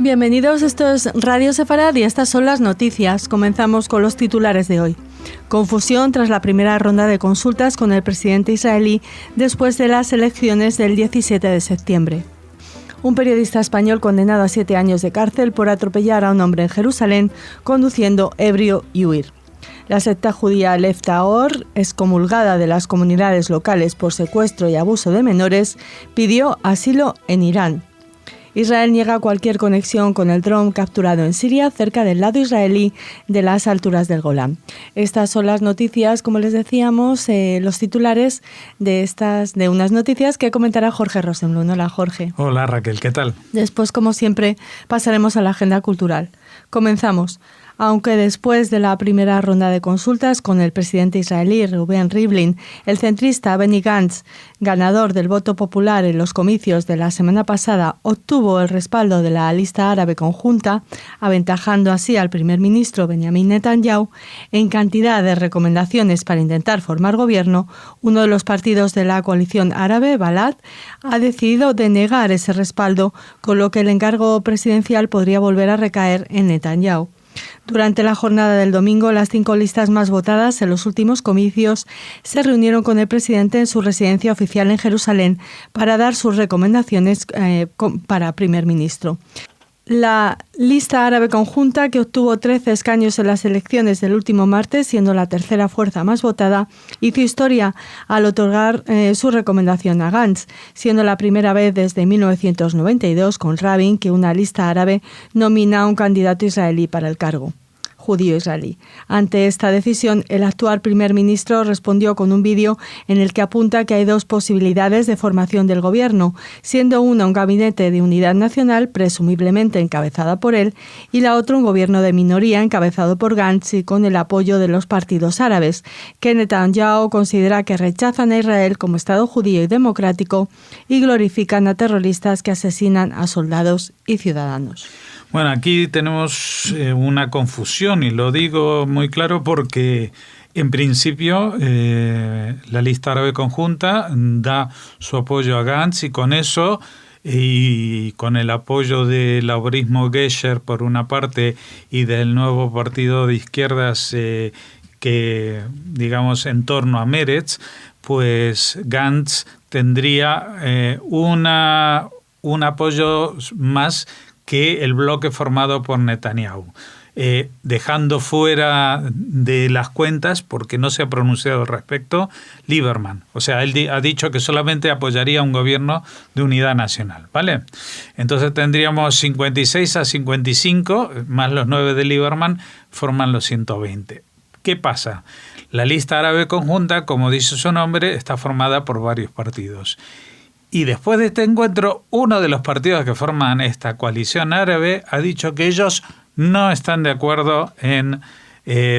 Bienvenidos, esto es Radio Sefarad y estas son las noticias. Comenzamos con los titulares de hoy. Confusión tras la primera ronda de consultas con el presidente israelí después de las elecciones del 17 de septiembre. Un periodista español condenado a 7 años de cárcel por atropellar a un hombre en Jerusalén conduciendo ebrio y huir. La secta judía Lev Tahor, excomulgada de las comunidades locales por secuestro y abuso de menores, pidió asilo en Irán. Israel niega cualquier conexión con el dron capturado en Siria cerca del lado israelí de las alturas del Golán. Estas son las noticias, como les decíamos, los titulares de unas noticias que comentará Jorge Rosenblum. Hola, Jorge. Hola, Raquel, ¿qué tal? Después, como siempre, pasaremos a la agenda cultural. Comenzamos. Aunque después de la primera ronda de consultas con el presidente israelí Reuven Rivlin, el centrista Benny Gantz, ganador del voto popular en los comicios de la semana pasada, obtuvo el respaldo de la lista árabe conjunta, aventajando así al primer ministro Benjamin Netanyahu en cantidad de recomendaciones para intentar formar gobierno, uno de los partidos de la coalición árabe, Balad, ha decidido denegar ese respaldo, con lo que el encargo presidencial podría volver a recaer en Netanyahu. Durante la jornada del domingo, las 5 listas más votadas en los últimos comicios se reunieron con el presidente en su residencia oficial en Jerusalén para dar sus recomendaciones para primer ministro. La lista árabe conjunta, que obtuvo 13 escaños en las elecciones del último martes, siendo la tercera fuerza más votada, hizo historia al otorgar su recomendación a Gantz, siendo la primera vez desde 1992 con Rabin que una lista árabe nomina a un candidato israelí para el cargo. Judío israelí. Ante esta decisión, el actual primer ministro respondió con un vídeo en el que apunta que hay 2 posibilidades de formación del gobierno, siendo una un gabinete de unidad nacional, presumiblemente encabezada por él, y la otra un gobierno de minoría encabezado por Gantz y con el apoyo de los partidos árabes, que Netanyahu considera que rechazan a Israel como Estado judío y democrático y glorifican a terroristas que asesinan a soldados y ciudadanos. Bueno, aquí tenemos una confusión y lo digo muy claro porque en principio la lista árabe conjunta da su apoyo a Gantz y con eso y con el apoyo del laborismo Gesher por una parte y del nuevo partido de izquierdas que digamos en torno a Meretz, pues Gantz tendría un apoyo más que el bloque formado por Netanyahu, dejando fuera de las cuentas, porque no se ha pronunciado al respecto, Lieberman. O sea, él ha dicho que solamente apoyaría un gobierno de unidad nacional, ¿vale? Entonces tendríamos 56 a 55, más los 9 de Lieberman, forman los 120. ¿Qué pasa? La lista árabe conjunta, como dice su nombre, está formada por varios partidos. Y después de este encuentro, uno de los partidos que forman esta coalición árabe ha dicho que ellos no están de acuerdo en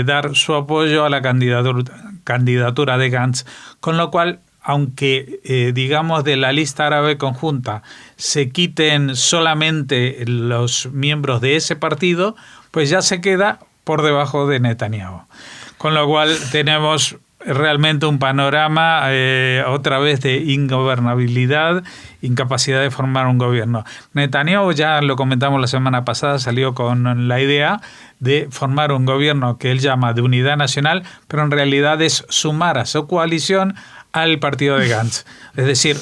dar su apoyo a la candidatura de Gantz, con lo cual, aunque digamos de la lista árabe conjunta se quiten solamente los miembros de ese partido, pues ya se queda por debajo de Netanyahu. Con lo cual tenemos realmente un panorama otra vez de ingobernabilidad, incapacidad de formar un gobierno. Netanyahu, ya lo comentamos la semana pasada, salió con la idea de formar un gobierno que él llama de unidad nacional, pero en realidad es sumar a su coalición al partido de Gantz. Es decir,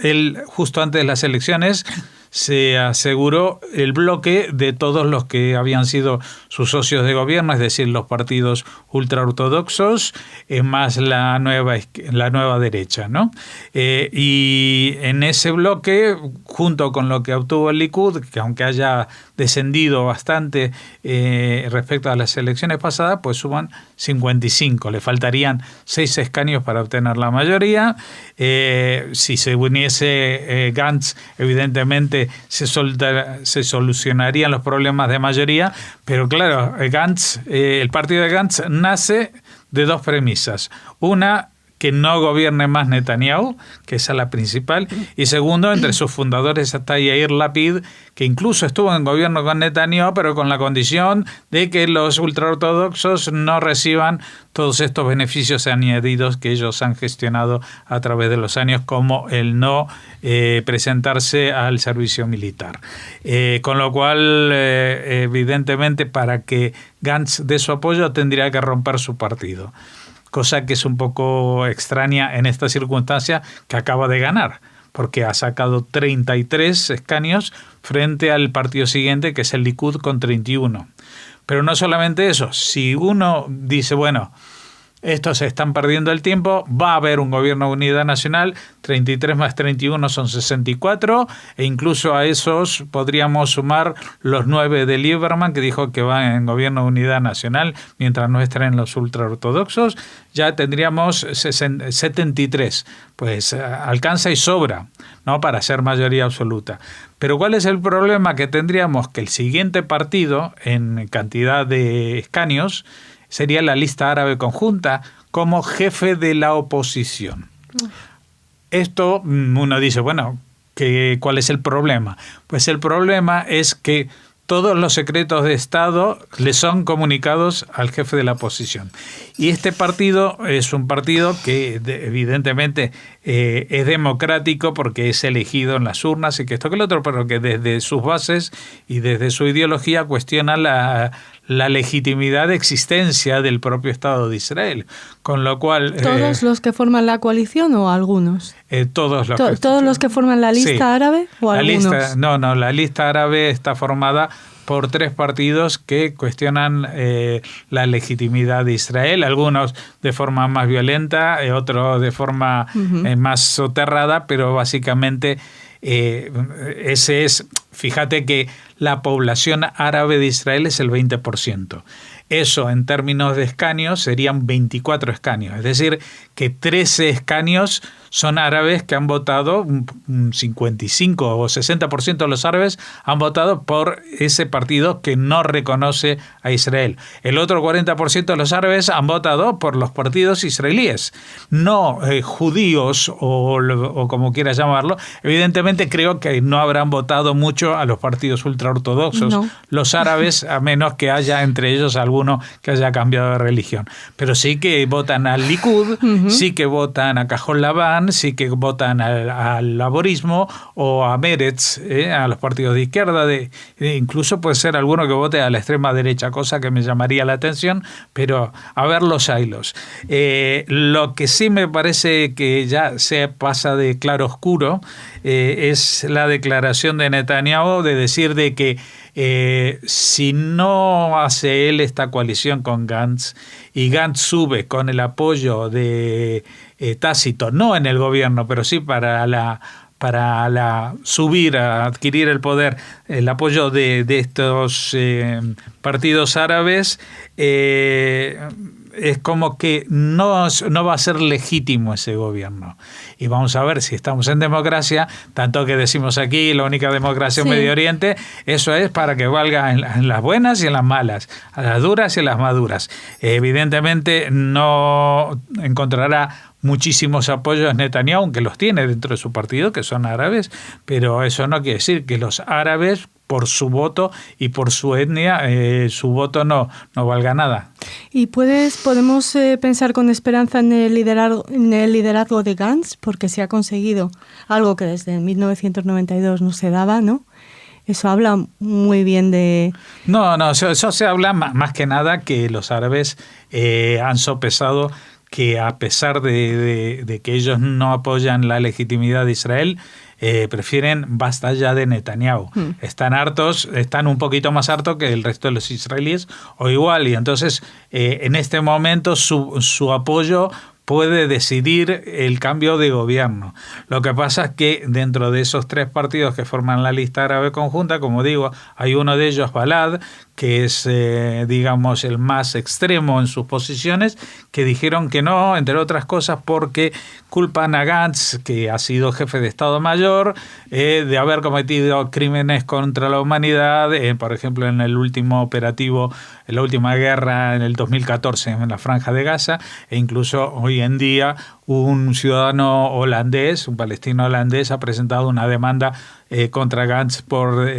él justo antes de las elecciones se aseguró el bloque de todos los que habían sido sus socios de gobierno, es decir, los partidos ultraortodoxos, más la nueva derecha, ¿no? Y en ese bloque, junto con lo que obtuvo el Likud, que aunque haya descendido bastante respecto a las elecciones pasadas, pues suman 55. Le faltarían 6 escaños para obtener la mayoría. Si se uniese Gantz, evidentemente se solucionarían los problemas de mayoría, pero claro, el partido de Gantz nace de 2 premisas. Una, que no gobierne más Netanyahu, que esa es la principal, y segundo, entre sus fundadores está Yair Lapid, que incluso estuvo en gobierno con Netanyahu, pero con la condición de que los ultraortodoxos no reciban todos estos beneficios añadidos que ellos han gestionado a través de los años, como el no presentarse al servicio militar. Con lo cual, evidentemente, para que Gantz dé su apoyo, tendría que romper su partido. Cosa que es un poco extraña en esta circunstancia, que acaba de ganar, porque ha sacado 33 escaños frente al partido siguiente, que es el Likud, con 31. Pero no solamente eso, si uno dice, bueno, estos se están perdiendo el tiempo, va a haber un gobierno de unidad nacional, 33 más 31 son 64, e incluso a esos podríamos sumar los 9 de Lieberman, que dijo que van en gobierno de unidad nacional, mientras no estén los ultraortodoxos, ya tendríamos 73, pues alcanza y sobra, ¿no?, para ser mayoría absoluta. Pero ¿cuál es el problema? Que tendríamos que el siguiente partido, en cantidad de escaños, sería la lista árabe conjunta como jefe de la oposición. Esto uno dice, bueno, ¿cuál es el problema? Pues el problema es que todos los secretos de Estado le son comunicados al jefe de la oposición. Y este partido es un partido que evidentemente es democrático porque es elegido en las urnas y que esto que el otro, pero que desde sus bases y desde su ideología cuestiona la legitimidad de existencia del propio Estado de Israel. Con lo cual... ¿Todos los que forman la coalición o algunos? Todos los que forman la lista árabe o algunos. La lista árabe está formada por 3 partidos que cuestionan la legitimidad de Israel, algunos de forma más violenta, otros de forma más soterrada, pero básicamente ese es, fíjate que la población árabe de Israel es el 20%. Eso en términos de escaños serían 24 escaños, es decir, que 13 escaños son árabes que han votado, un 55 o 60% de los árabes han votado por ese partido que no reconoce a Israel. El otro 40% de los árabes han votado por los partidos israelíes, no judíos o como quieras llamarlo. Evidentemente creo que no habrán votado mucho a los partidos ultraortodoxos, no. Los árabes, a menos que haya entre ellos alguno que haya cambiado de religión. Pero sí que votan al Likud, sí que votan a Cajol Labán, sí que votan al laborismo o a Meretz, a los partidos de izquierda, incluso puede ser alguno que vote a la extrema derecha, cosa que me llamaría la atención, pero a ver los hilos. Lo que sí me parece que ya se pasa de claro oscuro es la declaración de Netanyahu de decir de que si no hace él esta coalición con Gantz y Gantz sube con el apoyo de tácito, no en el gobierno, pero sí para subir a adquirir el poder, el apoyo de estos partidos árabes, es como que no va a ser legítimo ese gobierno. Y vamos a ver si estamos en democracia, tanto que decimos aquí la única democracia en Medio Oriente, eso es para que valga en las buenas y en las malas, a las duras y en las maduras. Evidentemente no encontrará muchísimos apoyos Netanyahu, aunque los tiene dentro de su partido, que son árabes, pero eso no quiere decir que los árabes, por su voto y por su etnia, su voto no valga nada. ¿Y podemos pensar con esperanza en el liderazgo de Gantz? Porque se ha conseguido algo que desde 1992 no se daba, ¿no? Eso habla muy bien de... No, eso se habla más que nada que los árabes han sopesado que a pesar de que ellos no apoyan la legitimidad de Israel, prefieren basta ya de Netanyahu. Están hartos, están un poquito más hartos que el resto de los israelíes o igual, y entonces en este momento su apoyo puede decidir el cambio de gobierno. Lo que pasa es que dentro de esos 3 partidos que forman la lista árabe conjunta, como digo, hay uno de ellos, Balad, que es, digamos, el más extremo en sus posiciones, que dijeron que no, entre otras cosas, porque culpan a Gantz, que ha sido jefe de Estado Mayor, de haber cometido crímenes contra la humanidad, por ejemplo, en el último operativo, en la última guerra, en el 2014, en la Franja de Gaza, e incluso hoy en día un ciudadano holandés, un palestino holandés, ha presentado una demanda contra Gantz por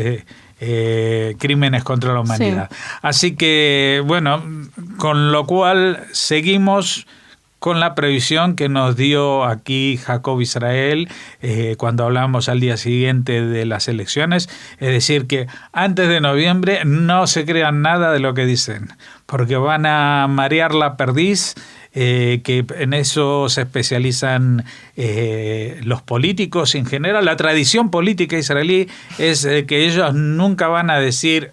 crímenes contra la humanidad. Sí. Así que, bueno, con lo cual seguimos con la previsión que nos dio aquí Jacob Israel cuando hablamos al día siguiente de las elecciones, es decir, que antes de noviembre no se crean nada de lo que dicen, porque van a marear la perdiz, que en eso se especializan los políticos en general. La tradición política israelí es que ellos nunca van a decir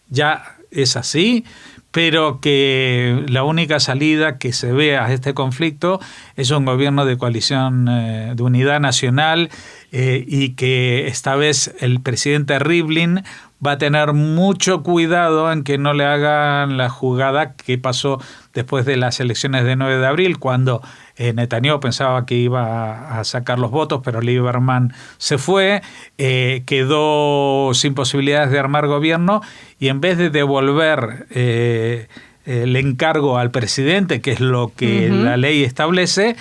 ya es así, pero que la única salida que se ve a este conflicto es un gobierno de coalición de unidad nacional, y que esta vez el presidente Rivlin va a tener mucho cuidado en que no le hagan la jugada que pasó después de las elecciones de 9 de abril, cuando Netanyahu pensaba que iba a sacar los votos, pero Lieberman se fue, quedó sin posibilidades de armar gobierno, y en vez de devolver el encargo al presidente, que es lo que la ley establece,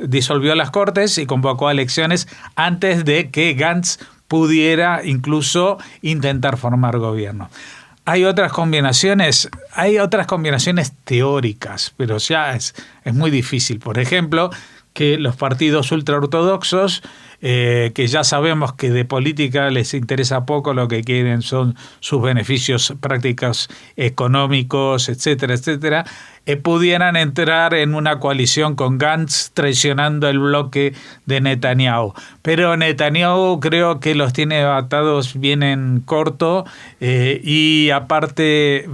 disolvió las Cortes y convocó a elecciones antes de que Gantz pudiera incluso intentar formar gobierno. Hay otras combinaciones teóricas, pero ya es muy difícil. Por ejemplo, que los partidos ultraortodoxos, que ya sabemos que de política les interesa poco, lo que quieren son sus beneficios prácticos económicos, etcétera, etcétera, pudieran entrar en una coalición con Gantz traicionando el bloque de Netanyahu. Pero Netanyahu creo que los tiene atados bien en corto, y aparte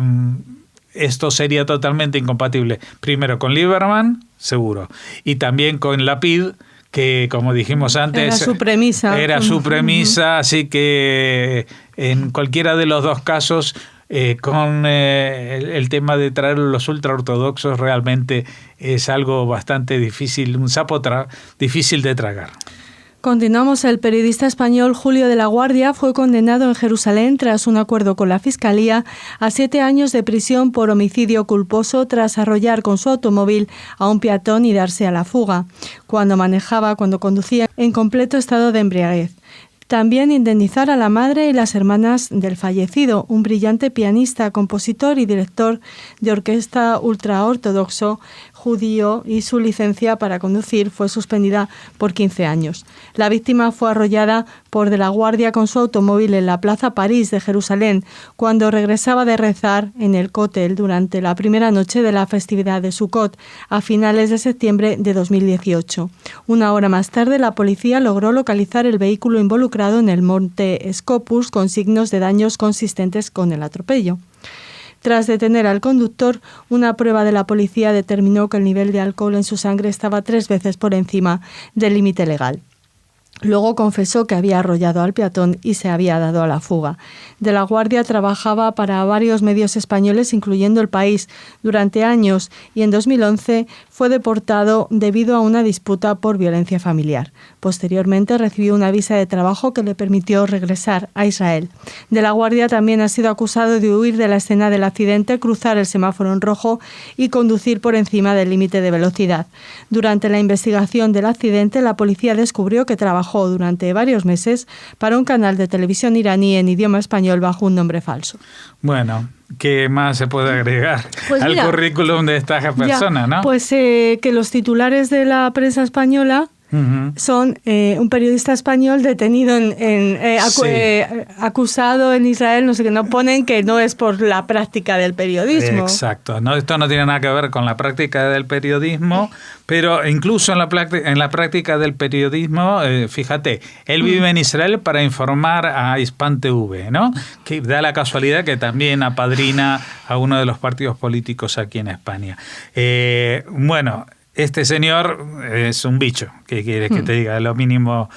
esto sería totalmente incompatible. Primero con Lieberman, seguro, y también con Lapid, que como dijimos antes era su premisa, así que en cualquiera de los dos casos, con el tema de traer los ultraortodoxos, realmente es algo bastante difícil, un sapo difícil de tragar. Continuamos. El periodista español Julio de la Guardia fue condenado en Jerusalén tras un acuerdo con la Fiscalía a 7 años de prisión por homicidio culposo tras arrollar con su automóvil a un peatón y darse a la fuga cuando conducía en completo estado de embriaguez. También indemnizar a la madre y las hermanas del fallecido, un brillante pianista, compositor y director de orquesta ultraortodoxo judío, y su licencia para conducir fue suspendida por 15 años. La víctima fue arrollada por de la Guardia con su automóvil en la Plaza París de Jerusalén cuando regresaba de rezar en el Kotel durante la primera noche de la festividad de Sukkot a finales de septiembre de 2018. Una hora más tarde, la policía logró localizar el vehículo involucrado en el monte Scopus con signos de daños consistentes con el atropello. Tras detener al conductor, una prueba de la policía determinó que el nivel de alcohol en su sangre estaba 3 veces por encima del límite legal. Luego confesó que había arrollado al peatón y se había dado a la fuga. De la Guardia trabajaba para varios medios españoles, incluyendo El País, durante años, y en 2011 fue deportado debido a una disputa por violencia familiar. Posteriormente recibió una visa de trabajo que le permitió regresar a Israel. De la Guardia también ha sido acusado de huir de la escena del accidente, cruzar el semáforo en rojo y conducir por encima del límite de velocidad. Durante la investigación del accidente, la policía descubrió que trabajó durante varios meses para un canal de televisión iraní en idioma español bajo un nombre falso. Bueno, ¿qué más se puede agregar al currículum de esta persona, no? Pues que los titulares de la prensa española son un periodista español detenido acusado en Israel, no sé qué, no ponen que no es por la práctica del periodismo. Exacto, no, esto no tiene nada que ver con la práctica del periodismo, pero incluso en la práctica del periodismo, fíjate, él vive en Israel para informar a Hispan TV, ¿no? Que da la casualidad que también apadrina a uno de los partidos políticos aquí en España. este señor es un bicho. ¿Qué quieres que te diga? Lo mínimo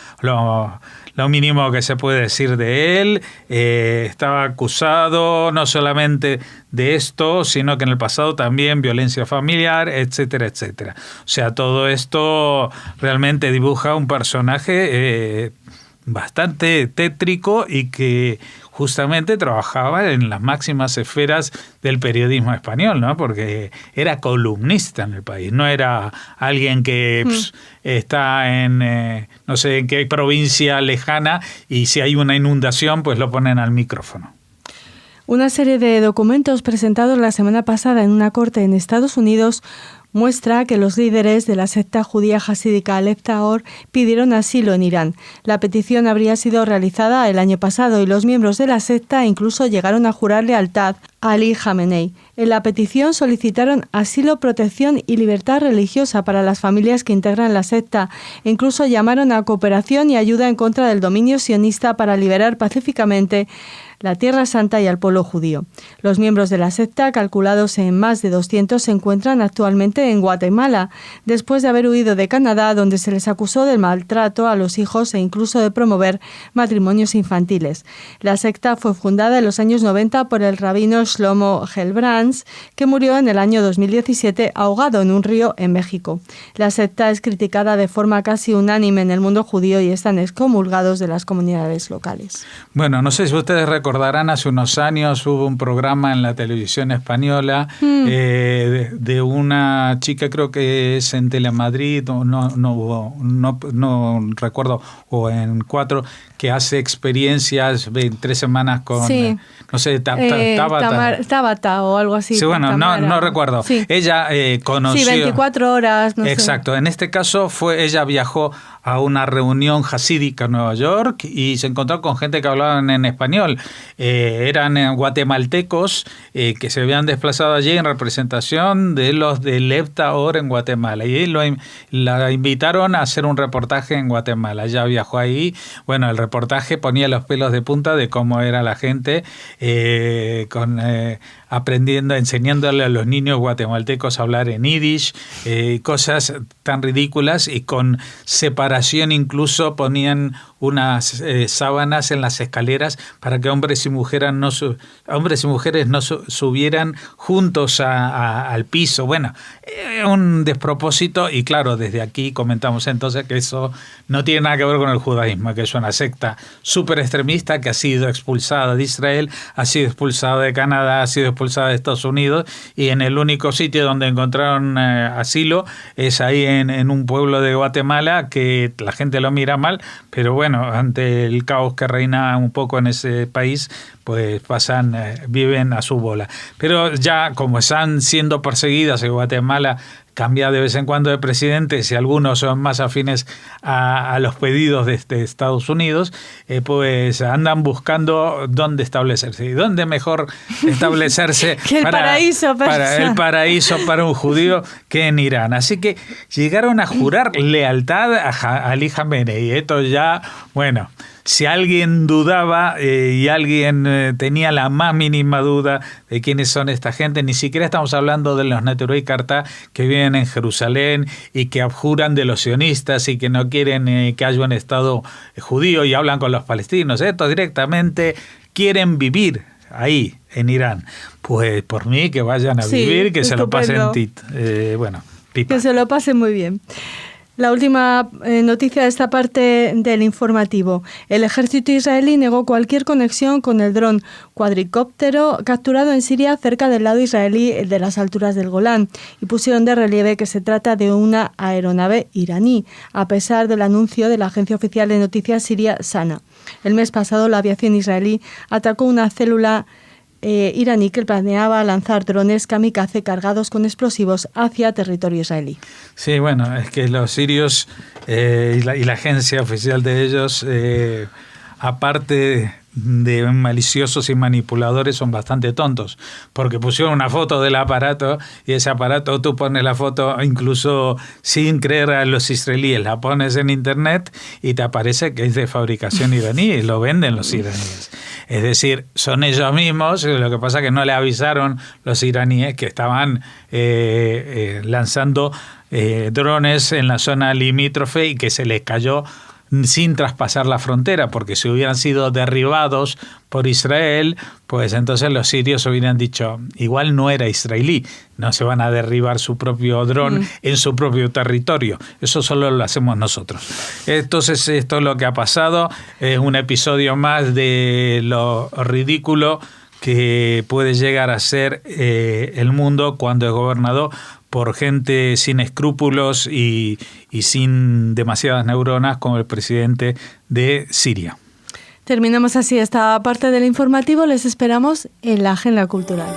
que se puede decir de él. Estaba acusado no solamente de esto, sino que en el pasado también violencia familiar, etcétera, etcétera. O sea, todo esto realmente dibuja un personaje bastante tétrico y que justamente trabajaba en las máximas esferas del periodismo español, ¿no? Porque era columnista en el país, no era alguien que está en no sé en qué provincia lejana y si hay una inundación pues lo ponen al micrófono. Una serie de documentos presentados la semana pasada en una corte en Estados Unidos muestra que los líderes de la secta judía hasídica Aleph Tahor pidieron asilo en Irán. La petición habría sido realizada el año pasado y los miembros de la secta incluso llegaron a jurar lealtad a Ali Khamenei. En la petición solicitaron asilo, protección y libertad religiosa para las familias que integran la secta e incluso llamaron a cooperación y ayuda en contra del dominio sionista para liberar pacíficamente la Tierra Santa y al pueblo judío. Los miembros de la secta, calculados en más de 200, se encuentran actualmente en Guatemala, después de haber huido de Canadá, donde se les acusó del maltrato a los hijos e incluso de promover matrimonios infantiles. La secta fue fundada en los años 90 por el rabino Shlomo Gelbrands, que murió en el año 2017 ahogado en un río en México. La secta es criticada de forma casi unánime en el mundo judío y están excomulgados de las comunidades locales. Bueno, no sé si ustedes recordarán, hace unos años hubo un programa en la televisión española de una chica, creo que es en Telemadrid, no recuerdo, o en 4, que hace experiencias en 3 semanas con, no sé, Tabata o algo así. Sí, bueno, no recuerdo. Sí. Ella conoció... Sí, 24 horas, no Exacto. sé. En este caso ella viajó a una reunión hasídica en Nueva York y se encontró con gente que hablaban en español. Eran guatemaltecos que se habían desplazado allí en representación de los de Aleph Tahor en Guatemala. Y la invitaron a hacer un reportaje en Guatemala. Ella viajó ahí. Bueno, el reportaje ponía los pelos de punta de cómo era la gente aprendiendo, enseñándole a los niños guatemaltecos a hablar en yiddish, cosas tan ridículas, y con separación incluso ponían unas sábanas en las escaleras para que hombres y mujeres no subieran juntos al piso. Bueno, un despropósito, y claro, desde aquí comentamos entonces que eso no tiene nada que ver con el judaísmo, que es una secta súper extremista que ha sido expulsada de Israel, ha sido expulsada de Canadá, ha sido expulsada de Estados Unidos, y en el único sitio donde encontraron asilo es ahí en un pueblo de Guatemala, que la gente lo mira mal, pero bueno, ante el caos que reina un poco en ese país, pues viven a su bola. Pero ya como están siendo perseguidas en Guatemala, cambia de vez en cuando de presidentes y algunos son más afines a los pedidos de Estados Unidos, pues andan buscando dónde establecerse. ¿Y dónde mejor establecerse que el paraíso para un judío que en Irán? Así que llegaron a jurar lealtad a Ali Khamenei. Esto ya, bueno... Si alguien dudaba y alguien tenía la más mínima duda de quiénes son esta gente, ni siquiera estamos hablando de los Neturei Karta que viven en Jerusalén y que abjuran de los sionistas y que no quieren que haya un Estado judío y hablan con los palestinos. Estos directamente quieren vivir ahí, en Irán. Pues por mí que vayan a vivir, que estupendo. Se lo pasen pipa. Que se lo pasen muy bien. La última noticia de esta parte del informativo. El ejército israelí negó cualquier conexión con el dron cuadricóptero capturado en Siria cerca del lado israelí de las alturas del Golán, y pusieron de relieve que se trata de una aeronave iraní, a pesar del anuncio de la agencia oficial de noticias siria SANA. El mes pasado la aviación israelí atacó una célula iraní que planeaba lanzar drones kamikaze cargados con explosivos hacia territorio israelí. Sí, bueno, es que los sirios y la agencia oficial de ellos, aparte de maliciosos y manipuladores, son bastante tontos, porque pusieron una foto del aparato, y ese aparato tú pones la foto incluso sin creer a los israelíes, la pones en internet y te aparece que es de fabricación iraní y lo venden los iraníes. Es decir, son ellos mismos, lo que pasa es que no le avisaron los iraníes que estaban lanzando drones en la zona limítrofe y que se les cayó sin traspasar la frontera, porque si hubieran sido derribados por Israel, pues entonces los sirios hubieran dicho, igual no era israelí, no se van a derribar su propio dron en su propio territorio, eso solo lo hacemos nosotros. Entonces esto es lo que ha pasado, es un episodio más de lo ridículo que puede llegar a ser el mundo cuando es gobernado por gente sin escrúpulos y sin demasiadas neuronas como el presidente de Siria. Terminamos así esta parte del informativo. Les esperamos en la agenda cultural.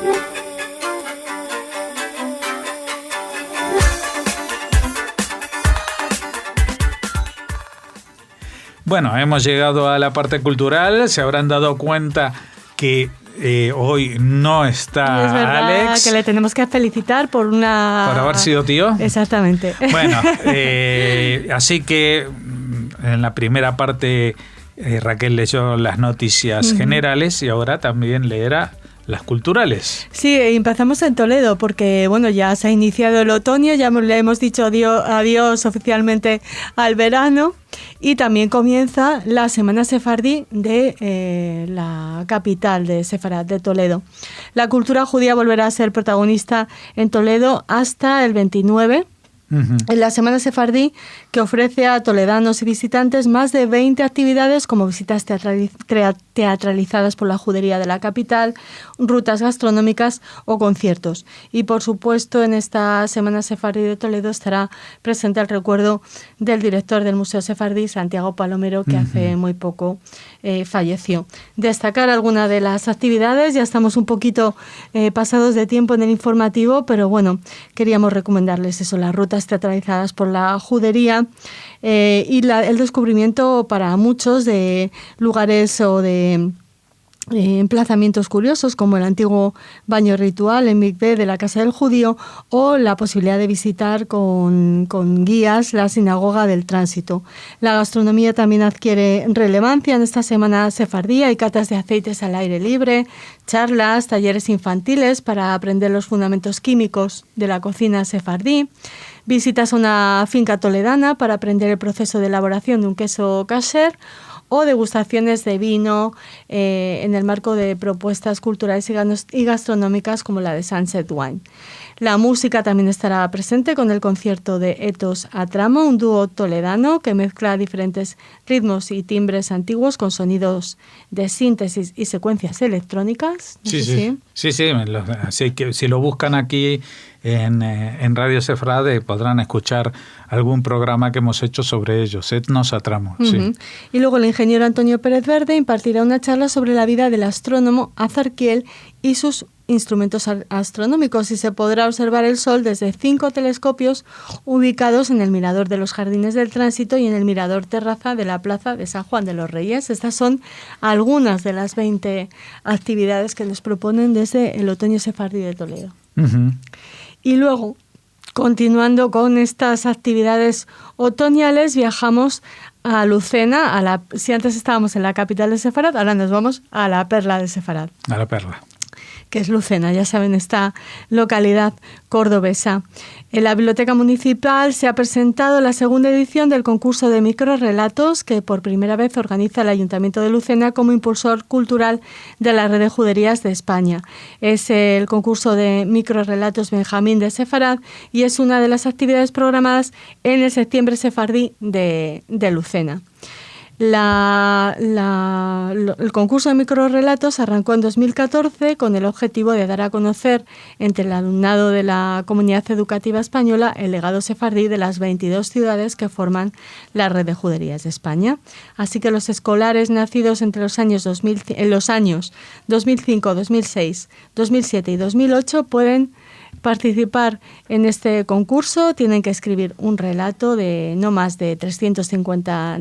Bueno, hemos llegado a la parte cultural. Se habrán dado cuenta que hoy no está es verdad, Alex. Que le tenemos que felicitar por haber sido tío. Exactamente. Bueno, así que en la primera parte Raquel leyó las noticias generales y ahora también leerá las culturales. Sí, empezamos en Toledo porque bueno, ya se ha iniciado el otoño, ya le hemos dicho adiós oficialmente al verano y también comienza la Semana Sefardí de la capital de Sefarad, de Toledo. La cultura judía volverá a ser protagonista en Toledo hasta el 29. En la Semana Sefardí, que ofrece a toledanos y visitantes más de 20 actividades como visitas teatralizadas por la judería de la capital, rutas gastronómicas o conciertos. Y por supuesto en esta Semana Sefardí de Toledo estará presente el recuerdo del director del Museo Sefardí, Santiago Palomero, que hace muy poco falleció. Destacar alguna de las actividades, ya estamos un poquito pasados de tiempo en el informativo, pero bueno, queríamos recomendarles eso, las rutas teatralizadas por la judería y el descubrimiento para muchos de lugares o de emplazamientos curiosos como el antiguo baño ritual en Mikvé de la Casa del Judío o la posibilidad de visitar con guías la sinagoga del tránsito. La gastronomía también adquiere relevancia en esta semana sefardí. Hay catas de aceites al aire libre, charlas, talleres infantiles para aprender los fundamentos químicos de la cocina sefardí, visitas a una finca toledana para aprender el proceso de elaboración de un queso kasher o degustaciones de vino en el marco de propuestas culturales y gastronómicas como la de Sunset Wine. La música también estará presente con el concierto de Ethos a Tramo, un dúo toledano que mezcla diferentes ritmos y timbres antiguos con sonidos de síntesis y secuencias electrónicas. Sí. Así que si lo buscan aquí en Radio Sefrad podrán escuchar algún programa que hemos hecho sobre ellos, Ethos a Tramo. Sí. Y luego el ingeniero Antonio Pérez Verde impartirá una charla sobre la vida del astrónomo Azarquiel y sus instrumentos astronómicos y se podrá observar el Sol desde 5 telescopios ubicados en el Mirador de los Jardines del Tránsito y en el Mirador Terraza de la Plaza de San Juan de los Reyes. Estas son algunas de las 20 actividades que nos proponen desde el Otoño Sefardí de Toledo. Y luego, continuando con estas actividades otoñales, viajamos a Lucena. Si antes estábamos en la capital de Sefarad, ahora nos vamos a la perla de Sefarad. A la perla. Que es Lucena, ya saben, esta localidad cordobesa. En la Biblioteca Municipal se ha presentado la segunda edición del concurso de microrrelatos que por primera vez organiza el Ayuntamiento de Lucena como impulsor cultural de la Red de Juderías de España. Es el concurso de microrrelatos Benjamín de Sefarad y es una de las actividades programadas en el septiembre sefardí de Lucena. El concurso de microrrelatos arrancó en 2014 con el objetivo de dar a conocer entre el alumnado de la comunidad educativa española el legado sefardí de las 22 ciudades que forman la Red de Juderías de España. Así que los escolares nacidos entre los años 2005, 2006, 2007 y 2008 pueden participar en este concurso. Tienen que escribir un relato de no más de 350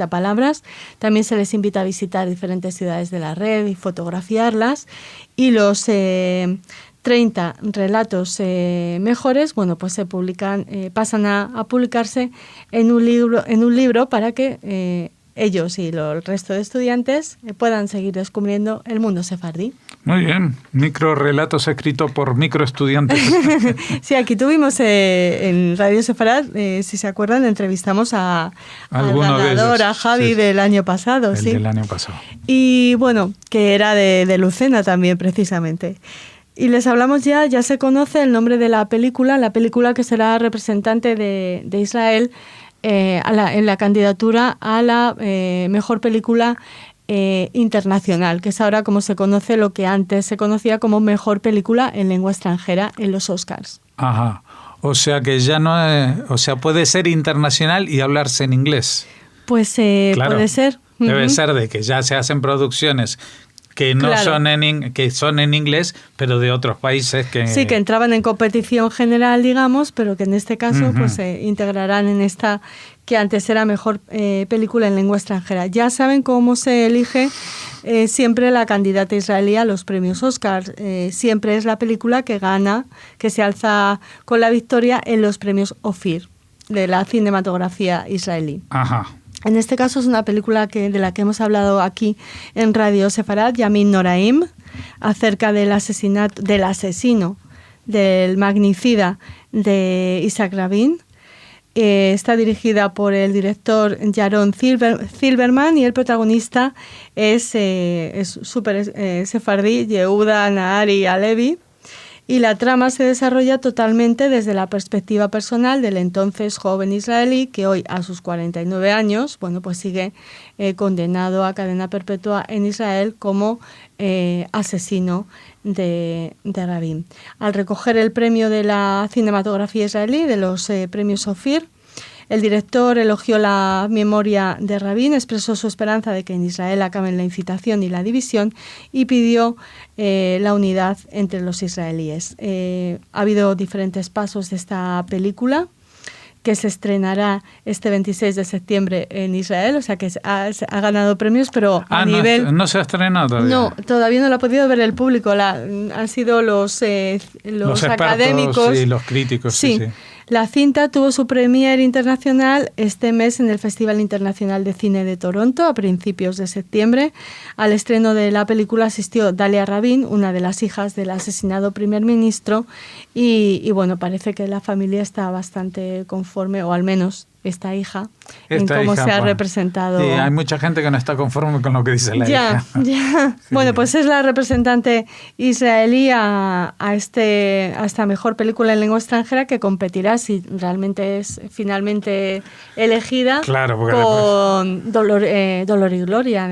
palabras. También se les invita a visitar diferentes ciudades de la red y fotografiarlas. Y los 30 relatos mejores, bueno, pues pasan a publicarse en un libro para que ellos y el resto de estudiantes puedan seguir descubriendo el mundo sefardí. Muy bien, microrelatos escritos por microestudiantes. Sí, aquí tuvimos en Radio Sefarad, si se acuerdan, entrevistamos al ganador, a Javi, sí, del año pasado. El del año pasado. Y bueno, que era de Lucena también, precisamente. Y les hablamos ya se conoce el nombre de la película que será representante de Israel en la candidatura a la mejor película internacional, que es ahora como se conoce lo que antes se conocía como mejor película en lengua extranjera en los Oscars. Ajá. O sea que ya no es, o sea, puede ser internacional y hablarse en inglés. Pues claro, puede ser. Debe ser de que ya se hacen producciones que no son que son en inglés, pero de otros países que... Sí, que entraban en competición general, digamos, pero que en este caso pues se integrarán en esta que antes era mejor película en lengua extranjera. Ya saben cómo se elige siempre la candidata israelí a los premios Oscar. Siempre es la película que gana, que se alza con la victoria en los premios Ophir de la cinematografía israelí. Ajá. En este caso es una película de la que hemos hablado aquí en Radio Sefarad, Yamin Noraim, acerca del asesino del magnicida de Isaac Rabin. Está dirigida por el director Yaron Zilberman y el protagonista es súper sefardí, Yehuda Nahari Alevi. Y la trama se desarrolla totalmente desde la perspectiva personal del entonces joven israelí que hoy, a sus 49 años, pues sigue condenado a cadena perpetua en Israel como asesino de Rabin. Al recoger el premio de la cinematografía israelí, de los premios Ophir, el director elogió la memoria de Rabin, expresó su esperanza de que en Israel acaben la incitación y la división y pidió la unidad entre los israelíes. Ha habido diferentes pasos de esta película que se estrenará este 26 de septiembre en Israel, o sea que ha ganado premios, pero a nivel... No se ha estrenado todavía. No, todavía no lo ha podido ver el público, han sido los académicos y los críticos. Sí. La cinta tuvo su premier internacional este mes en el Festival Internacional de Cine de Toronto a principios de septiembre. Al estreno de la película asistió Dalia Rabin, una de las hijas del asesinado primer ministro, y parece que la familia está bastante conforme, o al menos esta hija, en cómo se ha representado. Sí, hay mucha gente que no está conforme con lo que dice la hija. Ya. Sí. Bueno, pues es la representante israelí a esta mejor película en lengua extranjera que competirá, si realmente es finalmente elegida, con Dolor y Gloria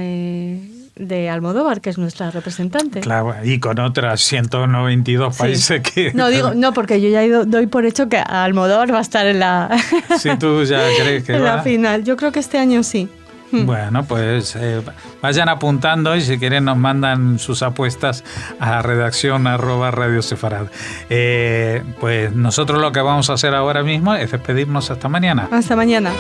de Almodóvar, que es nuestra representante. Claro, y con otras 192 países que... No, porque yo ya doy por hecho que Almodóvar va a estar en la... Sí, tú ya crees que en la final. Yo creo que este año sí. Bueno, pues vayan apuntando y si quieren nos mandan sus apuestas a redacción @Radio Sefarad. Pues nosotros lo que vamos a hacer ahora mismo es despedirnos hasta mañana. Hasta mañana.